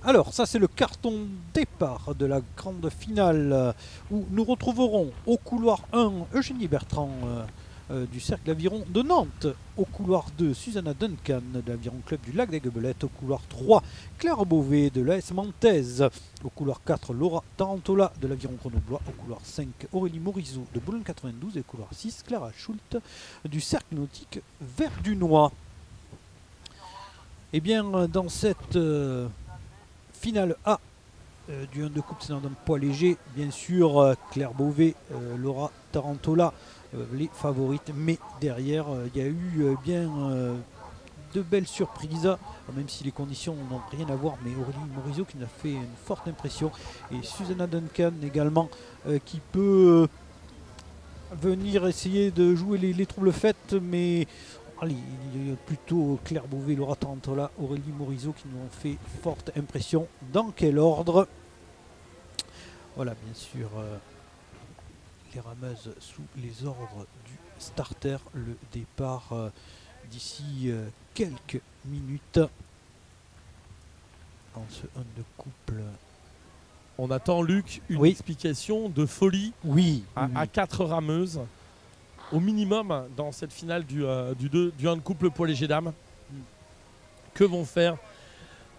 Alors, ça c'est le carton départ de la grande finale où nous retrouverons au couloir 1 Eugénie Bertrand du Cercle d'Aviron de Nantes, au couloir 2 Susanna Duncan de l'Aviron Club du Lac d'Aiguebelette, au couloir 3 Claire Beauvais de l'AS Mantaise, au couloir 4 Laura Tarantola de l'Aviron Grenoblois, au couloir 5 Aurélie Morizot de Boulogne 92 et au couloir 6 Clara Schult du Cercle Nautique Verdunois. Et bien dans cette finale A du 1 de coupe Sénardam poids léger, bien sûr Claire Beauvais, Laura Tarantola les favorites, mais derrière il y a eu bien de belles surprises, même si les conditions n'ont rien à voir, mais Aurélie Morizot qui nous a fait une forte impression et Susanna Duncan également qui peut venir essayer de jouer les troubles faites, mais allez, il y a plutôt Claire Beauvais, Laura Tarantola, Aurélie Morizot qui nous ont fait forte impression. Dans quel ordre? Voilà, bien sûr, les rameuses sous les ordres du starter. Le départ d'ici quelques minutes dans ce 1 de couple. On attend, Luc, une explication de folie à 4 rameuses au minimum dans cette finale du 1 de couple poids léger dames. Que vont faire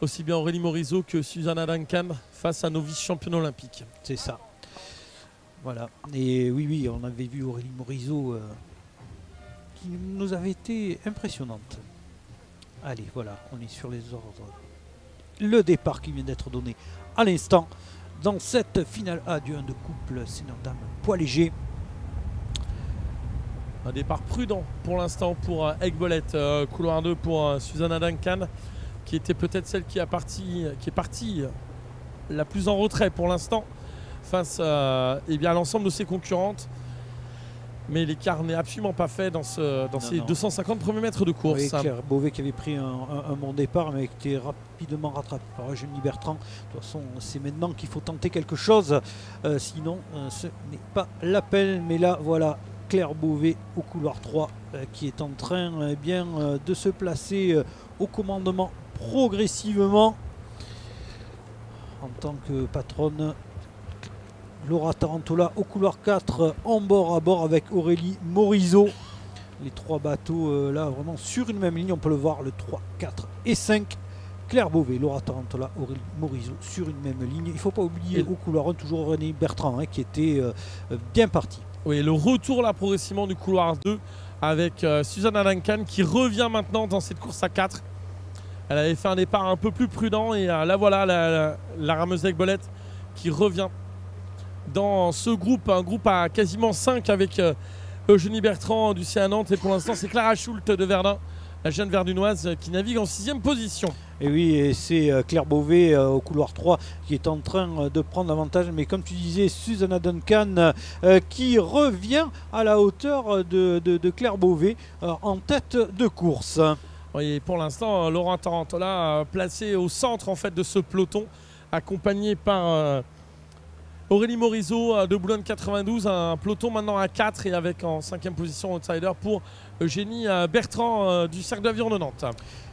aussi bien Aurélie Morizot que Susanna Duncan face à nos vice-championnes olympiques? C'est ça. Voilà. Et oui, on avait vu Aurélie Morizot qui nous avait été impressionnante. Allez, voilà, on est sur les ordres. Le départ qui vient d'être donné à l'instant dans cette finale A du 1 de couple Sénardam poids léger. Un départ prudent pour l'instant pour Aiguebelette, couloir 2 pour Susanna Duncan, qui était peut-être celle qui est partie la plus en retrait pour l'instant face à l'ensemble de ses concurrentes. Mais l'écart n'est absolument pas fait dans ces 250 premiers mètres de course. Oui, Claire Beauvais qui avait pris un bon départ, mais qui était rapidement rattrapé par Eugénie Bertrand. De toute façon, c'est maintenant qu'il faut tenter quelque chose. Sinon, ce n'est pas la peine. Mais là, voilà, Claire Beauvais au couloir 3 qui est en train de se placer au commandement progressivement en tant que patronne. Laura Tarantola au couloir 4 en bord à bord avec Aurélie Morizot. Les 3 bateaux là vraiment sur une même ligne, on peut le voir, le 3, 4 et 5. Claire Beauvais, Laura Tarantola, Aurélie Morizot sur une même ligne. Il ne faut pas oublier au couloir 1 toujours René Bertrand qui était bien parti. Oui, le retour là progressivement du couloir 2 avec Susanna Duncan qui revient maintenant dans cette course à 4. Elle avait fait un départ un peu plus prudent et là voilà la rameuse d'Aiguebelette qui revient dans ce groupe, un groupe à quasiment 5 avec Eugénie Bertrand du CA Nantes et pour l'instant c'est Clara Schult de Verdun, la jeune verdunoise qui navigue en 6e position. Et oui, et c'est Claire Beauvais au couloir 3 qui est en train de prendre l'avantage, mais comme tu disais, Susanna Duncan qui revient à la hauteur de Claire Beauvais en tête de course. Oui, pour l'instant, Laura Tarantola placé au centre en fait de ce peloton, accompagné par Aurélie Morizot de Boulogne 92, un peloton maintenant à 4 et avec en 5e position outsider pour Eugénie Bertrand du Cercle d'Aviron de Nantes.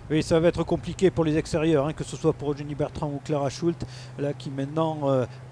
Oui, ça va être compliqué pour les extérieurs, que ce soit pour Eugénie Bertrand ou Clara Schult, là qui maintenant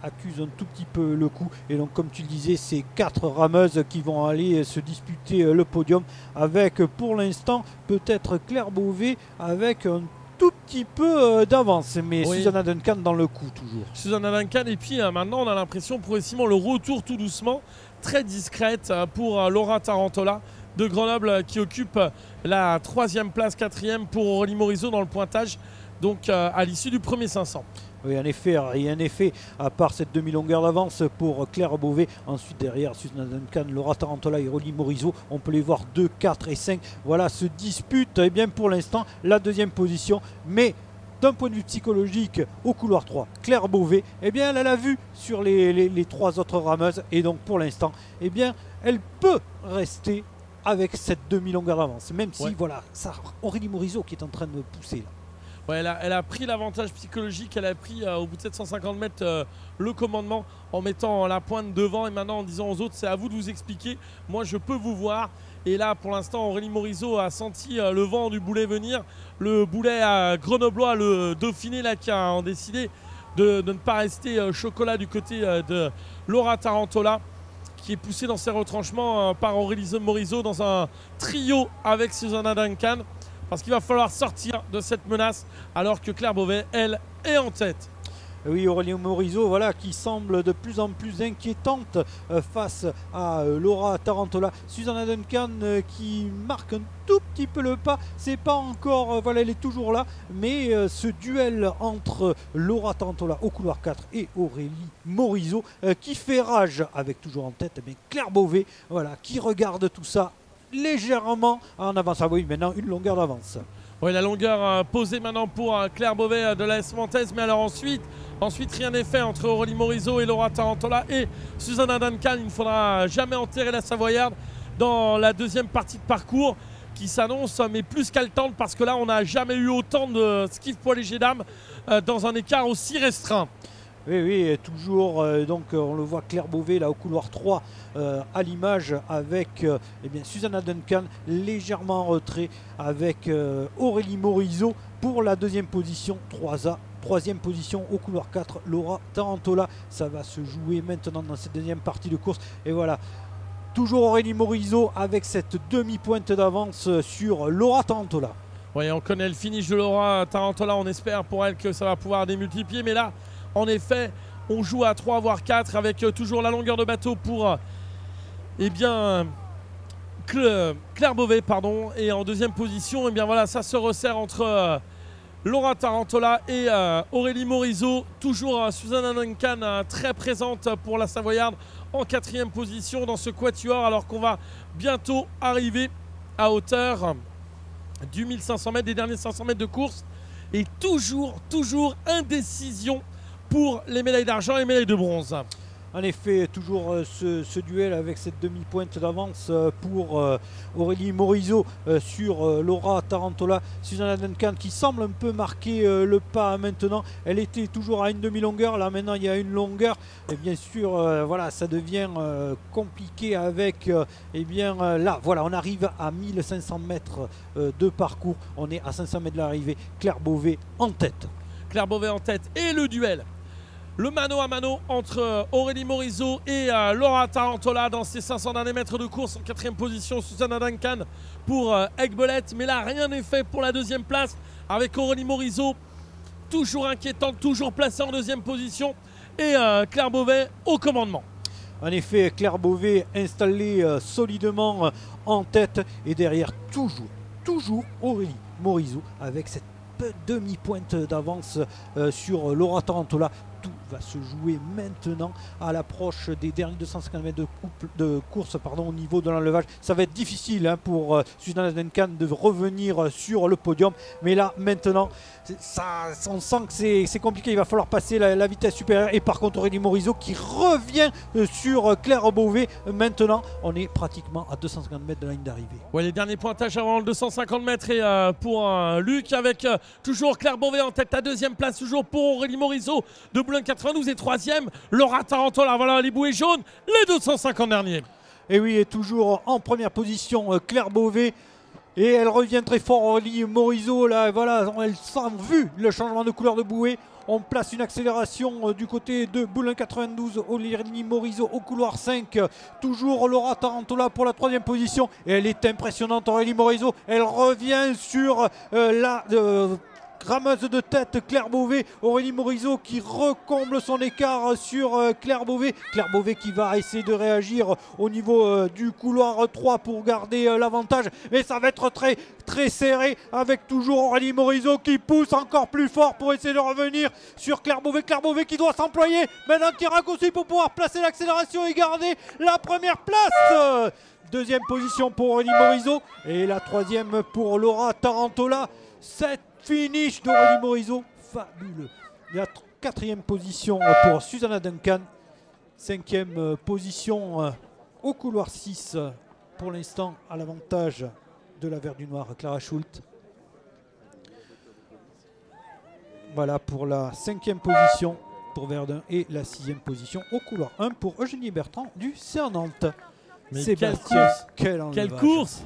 accuse un tout petit peu le coup. Et donc comme tu le disais, c'est 4 rameuses qui vont aller se disputer le podium avec pour l'instant peut-être Claire Beauvais avec un tout petit peu d'avance, mais oui. Susanna Duncan dans le coup toujours. Susanna Duncan et puis maintenant on a l'impression progressivement le retour tout doucement, très discrète pour Laura Tarantola de Grenoble qui occupe la 3e place, 4e pour Aurélie Morizot dans le pointage, donc à l'issue du premier 500. Oui, en effet, et en effet, à part cette demi-longueur d'avance pour Claire Beauvais, ensuite derrière Susanna Duncan, Laura Tarantola et Aurélie Morizot, on peut les voir 2, 4 et 5. Voilà, se disputent et bien pour l'instant la 2e position, mais d'un point de vue psychologique au couloir 3, Claire Beauvais, eh bien elle a la vue sur les 3 autres rameuses et donc pour l'instant, eh bien elle peut rester avec cette demi-longueur d'avance, même si voilà, ça Aurélie Morizot qui est en train de pousser là. Ouais, elle a pris l'avantage psychologique, elle a pris au bout de 750 mètres le commandement en mettant la pointe devant et maintenant en disant aux autres c'est à vous de vous expliquer, moi je peux vous voir Et là, pour l'instant, Aurélie Morisot a senti le vent du boulet venir. Le boulet grenoblois, le Dauphiné, là, qui a décidé de ne pas rester chocolat du côté de Laura Tarantola, qui est poussée dans ses retranchements par Aurélie Morisot dans un trio avec Susanna Duncan. Parce qu'il va falloir sortir de cette menace alors que Claire Beauvais, elle, est en tête. Oui, Aurélie Morisot, voilà, qui semble de plus en plus inquiétante face à Laura Tarantola. Susanna Duncan qui marque un tout petit peu le pas. C'est pas encore, voilà, elle est toujours là. Mais ce duel entre Laura Tarantola au couloir 4 et Aurélie Morisot qui fait rage avec toujours en tête Claire Beauvais, voilà, qui regarde tout ça légèrement en avance. Ah oui, maintenant une longueur d'avance. Oui, la longueur posée maintenant pour Claire Beauvais de l'AS Manthèse. Mais alors ensuite rien n'est fait entre Aurélie Morisot et Laura Tarantola et Susanna Duncan. Il ne faudra jamais enterrer la Savoyarde dans la deuxième partie de parcours qui s'annonce mais plus qu'haletante, parce que là on n'a jamais eu autant de skiff poids léger dames dans un écart aussi restreint. Oui, toujours, donc on le voit Claire Beauvais là au couloir 3 à l'image avec Susanna Duncan légèrement en retrait avec Aurélie Morisot pour la deuxième position 3A. Troisième position au couloir 4, Laura Tarantola. Ça va se jouer maintenant dans cette deuxième partie de course. Et voilà, toujours Aurélie Morisot avec cette demi-pointe d'avance sur Laura Tarantola. Oui, on connaît le finish de Laura Tarantola. On espère pour elle que ça va pouvoir démultiplier. Mais là, en effet, on joue à 3 voire 4 avec toujours la longueur de bateau pour Claire Beauvais, pardon. Et en deuxième position, voilà, ça se resserre entre Laura Tarantola et Aurélie Morisot. Toujours Susanna Duncan très présente pour la Savoyarde en quatrième position dans ce quatuor, alors qu'on va bientôt arriver à hauteur du 1500 mètres, des derniers 500 mètres de course. Et toujours indécision pour les médailles d'argent et les médailles de bronze. En effet, toujours ce duel avec cette demi-pointe d'avance pour Aurélie Morisot sur Laura Tarantola. Susanna Duncan qui semble un peu marquer le pas maintenant. Elle était toujours à une demi-longueur. Là maintenant il y a une longueur. Et bien sûr, voilà, ça devient compliqué avec là, voilà, on arrive à 1500 mètres de parcours. On est à 500 mètres de l'arrivée. Claire Beauvais en tête. Claire Beauvais en tête et le duel. Le mano à mano entre Aurélie Morisot et Laura Tarantola dans ces 500 derniers mètres de course. En quatrième position, Susanna Duncan pour Aiguebelette. Mais là, rien n'est fait pour la deuxième place avec Aurélie Morisot toujours inquiétante, toujours placée en deuxième position. Et Claire Beauvais au commandement. En effet, Claire Beauvais installée solidement en tête. Et derrière, toujours Aurélie Morisot avec cette demi-pointe d'avance sur Laura Tarantola. Tout va se jouer maintenant à l'approche des derniers 250 mètres de course au niveau de l'enlevage. Ça va être difficile pour Susanna Duncan de revenir sur le podium. Mais là, maintenant, on sent que c'est compliqué. Il va falloir passer la vitesse supérieure. Et par contre, Aurélie Morisot qui revient sur Claire Beauvais. Maintenant, on est pratiquement à 250 mètres de la ligne d'arrivée. Ouais, les derniers pointages avant le 250 mètres. Et pour Luc avec toujours Claire Beauvais en tête. La deuxième place toujours pour Aurélie Morisot de Boulogne 92 et troisième Laura Tarantola. Voilà les bouées jaunes, les 250 derniers. Et oui, et toujours en première position Claire Beauvais. Et elle revient très fort, Aurélie Morisot. Là, voilà, elle sent vu le changement de couleur de bouée. On place une accélération du côté de Boulogne 92. Aurélie Morisot au couloir 5. Toujours Laura Tarantola pour la troisième position. Et elle est impressionnante, Aurélie Morisot. Elle revient sur la rameuse de tête Claire Beauvais. Aurélie Morisot qui recomble son écart sur Claire Beauvais. Claire Beauvais qui va essayer de réagir au niveau du couloir 3 pour garder l'avantage. Mais ça va être très serré avec toujours Aurélie Morisot qui pousse encore plus fort pour essayer de revenir sur Claire Beauvais. Claire Beauvais qui doit s'employer maintenant, qui raccourcit pour pouvoir placer l'accélération et garder la première place. Deuxième position pour Aurélie Morisot et la troisième pour Laura Tarantola. Cette finish d'Aurélie Morisot, fabuleux. La quatrième position pour Susanna Duncan. Cinquième position au couloir 6 pour l'instant à l'avantage de la Verdunoire Clara Schultz. Voilà pour la cinquième position pour Verdun et la sixième position au couloir 1 pour Eugénie Bertrand du CER Nantes. Mais Sébastien, quelle course!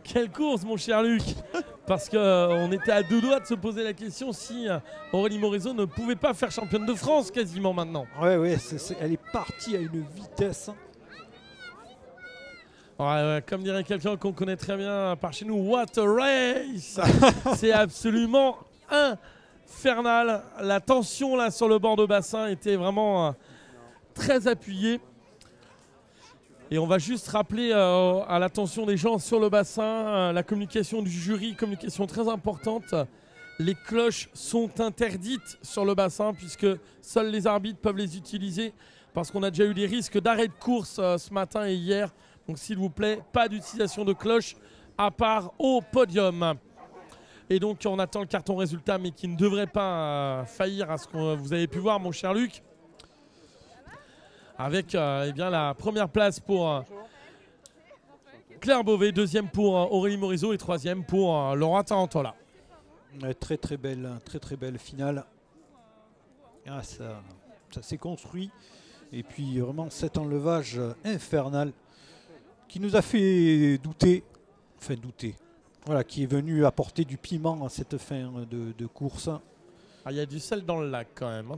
Quelle course, mon cher Luc! Parce qu'on était à deux doigts de se poser la question si Aurélie Morizot ne pouvait pas faire championne de France quasiment maintenant. Ouais, elle est partie à une vitesse. Ouais, comme dirait quelqu'un qu'on connaît très bien par chez nous, what a race! C'est absolument infernal. La tension là sur le bord de bassin était vraiment très appuyée. Et on va juste rappeler à l'attention des gens sur le bassin, la communication du jury, communication très importante. Les cloches sont interdites sur le bassin puisque seuls les arbitres peuvent les utiliser parce qu'on a déjà eu des risques d'arrêt de course ce matin et hier. Donc s'il vous plaît, pas d'utilisation de cloches à part au podium. Et donc on attend le carton résultat mais qui ne devrait pas faillir à ce que vous avez pu voir, mon cher Luc. Avec eh bien, la première place pour Claire Beauvais, deuxième pour Aurélie Morizot et troisième pour Laura Tarantola. Très belle finale. Ah, ça s'est construit. Et puis vraiment cet enlevage infernal qui nous a fait douter. Enfin douter. Voilà, qui est venu apporter du piment à cette fin de course. Ah, il y a du sel dans le lac quand même.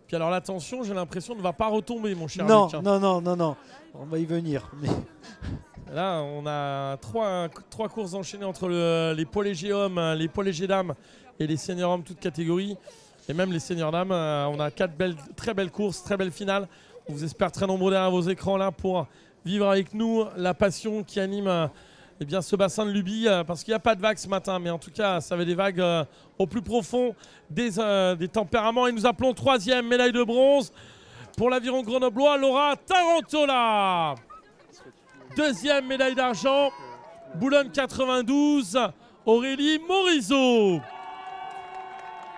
Puis alors la tension, j'ai l'impression, ne va pas retomber, mon cher Luc. Non. On va y venir. Mais... Là, on a trois courses enchaînées entre les poids légers hommes, les poids légers dames et les seniors hommes, toutes catégories. Et même les seniors dames, on a très belles courses, très belles finales. On vous espère très nombreux derrière vos écrans là pour vivre avec nous la passion qui anime eh bien, ce bassin de Luby. Parce qu'il n'y a pas de vagues ce matin, mais en tout cas, ça avait des vagues au plus profond des tempéraments. Et nous appelons troisième médaille de bronze pour l'aviron grenoblois, Laura Tarantola. Deuxième médaille d'argent, Boulogne 92, Aurélie Morizot.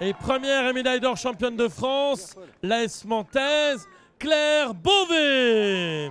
Et première médaille d'or championne de France, l'AS Mantaise, Claire Beauvais.